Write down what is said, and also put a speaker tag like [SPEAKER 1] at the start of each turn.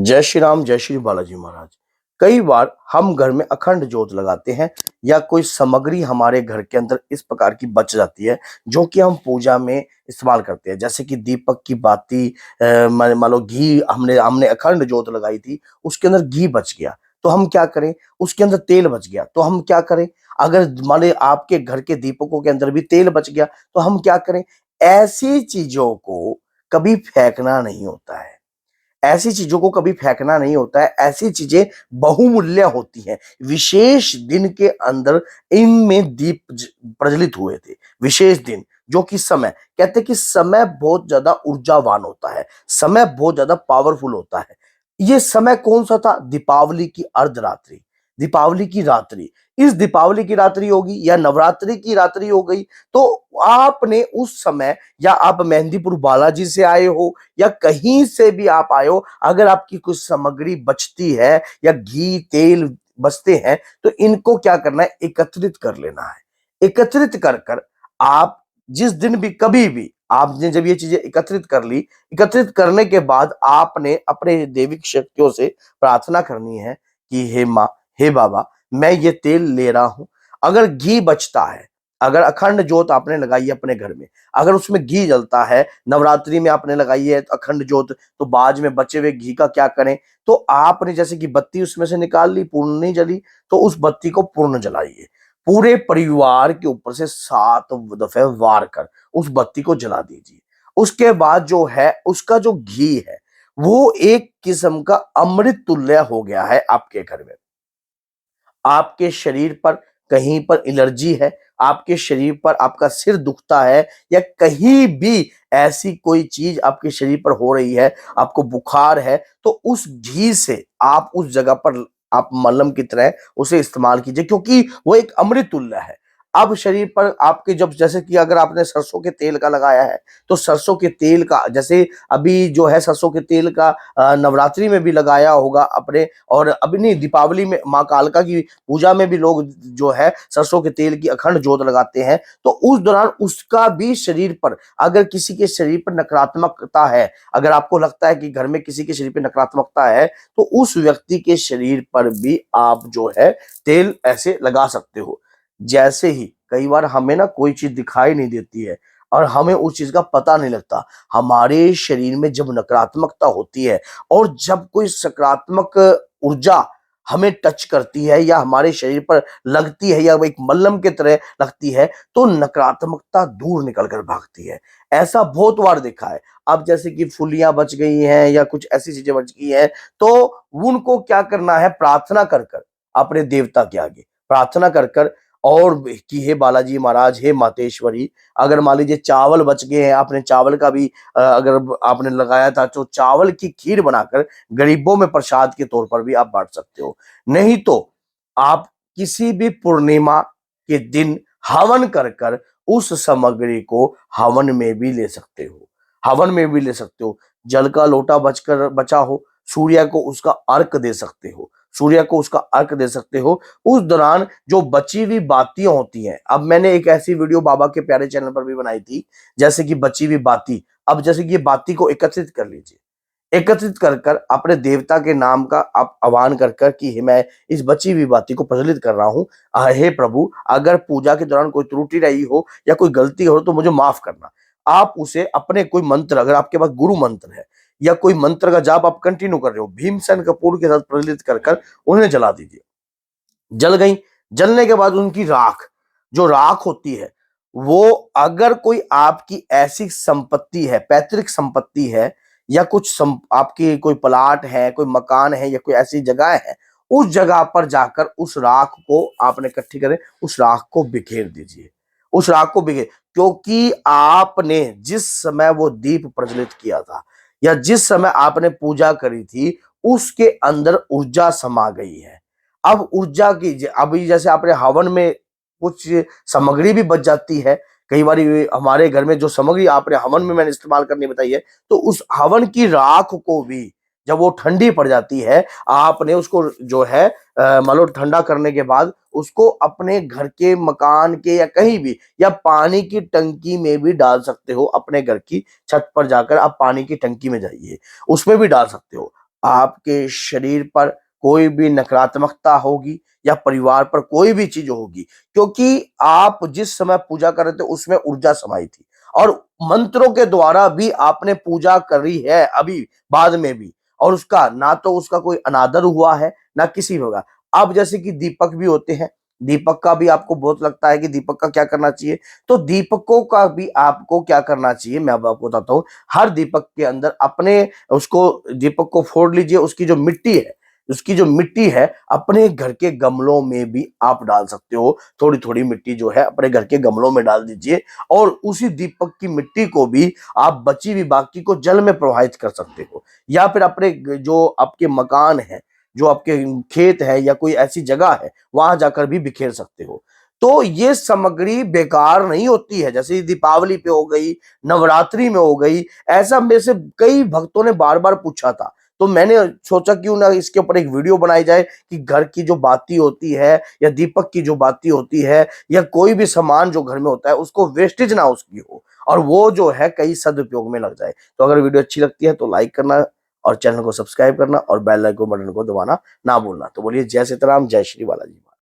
[SPEAKER 1] जय श्री राम, जय श्री बालाजी महाराज। कई बार हम घर में अखंड ज्योत लगाते हैं या कोई सामग्री हमारे घर के अंदर इस प्रकार की बच जाती है जो कि हम पूजा में इस्तेमाल करते हैं, जैसे कि दीपक की बाती, मान लो घी, हमने हमने अखंड ज्योत लगाई थी, उसके अंदर घी बच गया तो हम क्या करें। उसके अंदर तेल बच गया तो हम क्या करें। अगर मान लो आपके घर के दीपकों के अंदर भी तेल बच गया तो हम क्या करें। ऐसी चीजों को कभी फेंकना नहीं होता है। ऐसी चीजों को कभी फेंकना नहीं होता है। ऐसी चीजें बहुमूल्य होती हैं। विशेष दिन के अंदर इनमें प्रज्वलित हुए थे। विशेष दिन जो कि समय कहते हैं कि समय बहुत ज्यादा ऊर्जावान होता है। समय बहुत ज्यादा पावरफुल होता है। ये समय कौन सा था? दीपावली की अर्धरात्रि, दीपावली की रात्रि। इस दीपावली की रात्रि होगी या नवरात्रि की रात्रि हो गई तो आपने उस समय, या आप मेहंदीपुर बालाजी से आए हो या कहीं से भी आप आए हो, अगर आपकी कुछ सामग्री बचती है या घी तेल बचते हैं तो इनको क्या करना है, एकत्रित कर लेना है। एकत्रित कर कर आप जिस दिन भी कभी भी आपने जब ये चीजें एकत्रित कर ली, एकत्रित करने के बाद आपने अपने देविक शक्तियों से प्रार्थना करनी है कि हे माँ, हे बाबा, मैं ये तेल ले रहा हूं। अगर घी बचता है, अगर अखंड ज्योत आपने लगाई है अपने घर में, अगर उसमें घी जलता है, नवरात्रि में आपने लगाई है अखंड ज्योत, तो बाद में बचे हुए घी का क्या करें। तो आपने जैसे कि बत्ती उसमें से निकाल ली, पूर्ण नहीं जली, तो उस बत्ती को पूर्ण जलाइए। पूरे परिवार के ऊपर से 7 दफे वार कर उस बत्ती को जला दीजिए। उसके बाद जो है उसका जो घी है वो एक किस्म का अमृत तुल्य हो गया है आपके घर में। आपके शरीर पर कहीं पर एलर्जी है, आपके शरीर पर आपका सिर दुखता है, या कहीं भी ऐसी कोई चीज आपके शरीर पर हो रही है, आपको बुखार है, तो उस घी से आप उस जगह पर आप मलहम की तरह उसे इस्तेमाल कीजिए, क्योंकि वो एक अमृत तुल्य है। अब शरीर पर आपके जब, जैसे कि अगर आपने सरसों के तेल का लगाया है तो सरसों के तेल का, जैसे अभी जो है सरसों के तेल का नवरात्रि में भी लगाया होगा अपने, और अभी नहीं, दीपावली में माँ कालका की पूजा में भी लोग जो है सरसों के तेल की अखंड ज्योत लगाते हैं। तो उस दौरान उसका भी शरीर पर, अगर किसी के शरीर पर नकारात्मकता है, अगर आपको लगता है कि घर में किसी के शरीर पर नकारात्मकता है, तो उस व्यक्ति के शरीर पर भी आप जो है तेल ऐसे लगा सकते हो। जैसे ही कई बार हमें ना कोई चीज दिखाई नहीं देती है और हमें उस चीज का पता नहीं लगता। हमारे शरीर में जब नकारात्मकता होती है और जब कोई सकारात्मक ऊर्जा हमें टच करती है या हमारे शरीर पर लगती है या वो एक मल्लम की तरह लगती है, तो नकारात्मकता दूर निकल कर भागती है। ऐसा बहुत बार देखा है। अब जैसे कि फुलियां बच गई हैं या कुछ ऐसी चीजें बच गई हैं, तो उनको क्या करना है, प्रार्थना कर कर अपने देवता के आगे प्रार्थना कर कर, और कि हे बालाजी महाराज, हे मातेश्वरी, अगर मान लीजिए चावल बच गए हैं, आपने चावल का भी अगर आपने लगाया था तो चावल की खीर बनाकर गरीबों में प्रसाद के तौर पर भी आप बांट सकते हो। नहीं तो आप किसी भी पूर्णिमा के दिन हवन कर कर उस सामग्री को हवन में भी ले सकते हो। हवन में भी ले सकते हो। जल का लोटा बचकर बचा हो, सूर्य को उसका अर्घ दे सकते हो। सूर्य को उसका अर्घ दे सकते हो। उस दौरान जो बची हुई बातियां होती हैं, अब मैंने एक ऐसी वीडियो बाबा के प्यारे चैनल पर भी बनाई थी, जैसे कि बची हुई बाती। अब जैसे कि ये बाती को एकत्रित कर लीजिए। एकत्रित कर कर अपने देवता के नाम का आप आह्वान कर कर कि मैं इस बची हुई बाती को प्रज्वलित कर रहा हूँ। हे प्रभु, अगर पूजा के दौरान कोई त्रुटि रही हो या कोई गलती हो तो मुझे माफ करना। आप उसे अपने कोई मंत्र, अगर आपके पास गुरु मंत्र है या कोई मंत्र का जाप आप कंटिन्यू कर रहे हो, भीमसेन कपूर के साथ प्रज्वलित कर कर उन्हें जला दीजिए। जल गई। जलने के बाद उनकी राख, जो राख होती है, वो अगर कोई आपकी ऐसी संपत्ति है, पैतृक संपत्ति है, या कुछ आपकी कोई प्लाट है, कोई मकान है, या कोई ऐसी जगह है, उस जगह पर जाकर उस राख को आपने इकट्ठी करें, उस राख को बिखेर दीजिए। उस राख को बिखेर, क्योंकि आपने जिस समय वो दीप प्रज्वलित किया था या जिस समय आपने पूजा करी थी, उसके अंदर ऊर्जा समा गई है। अब ऊर्जा की अभी जैसे आपने हवन में कुछ सामग्री भी बच जाती है। कई बार हमारे घर में जो सामग्री आपने हवन में मैंने इस्तेमाल करनी बताई है, तो उस हवन की राख को भी जब वो ठंडी पड़ जाती है, आपने उसको जो है मान लो ठंडा करने के बाद उसको अपने घर के, मकान के, या कहीं भी, या पानी की टंकी में भी डाल सकते हो। अपने घर की छत पर जाकर आप पानी की टंकी में जाइए, उसमें भी डाल सकते हो। आपके शरीर पर कोई भी नकारात्मकता होगी या परिवार पर कोई भी चीज होगी, क्योंकि आप जिस समय पूजा कर रहे थे उसमें ऊर्जा समाई थी और मंत्रों के द्वारा भी आपने पूजा करी है अभी बाद में भी, और उसका ना तो उसका कोई अनादर हुआ है ना किसी होगा। अब जैसे कि दीपक भी होते हैं, दीपक का भी आपको बहुत लगता है कि दीपक का क्या करना चाहिए, तो दीपकों का भी आपको क्या करना चाहिए मैं अब आपको बताता हूँ। हर दीपक के अंदर अपने उसको दीपक को फोड़ लीजिए, उसकी जो मिट्टी है अपने घर के गमलों में भी आप डाल सकते हो। थोड़ी थोड़ी मिट्टी जो है अपने घर के गमलों में डाल दीजिए और उसी दीपक की मिट्टी को भी आप बची हुई बाकी को जल में प्रवाहित कर सकते हो, या फिर अपने जो आपके मकान है, जो आपके खेत है या कोई ऐसी जगह है वहां जाकर भी बिखेर सकते हो। तो ये सामग्री बेकार नहीं होती है, जैसे दीपावली पे हो गई, नवरात्रि में हो गई, ऐसा मेरे से कई भक्तों ने बार बार पूछा था। तो मैंने सोचा क्यों ना इसके ऊपर एक वीडियो बनाई जाए कि घर की जो बाती होती है या दीपक की जो बाती होती है या कोई भी सामान जो घर में होता है उसको वेस्टेज ना उसकी हो और वो जो है कई सदुपयोग में लग जाए। तो अगर वीडियो अच्छी लगती है तो लाइक करना और चैनल को सब्सक्राइब करना और बेल आइकन बटन को दबाना ना भूलना। तो बोलिए जय सीताराम, जय श्री बालाजी।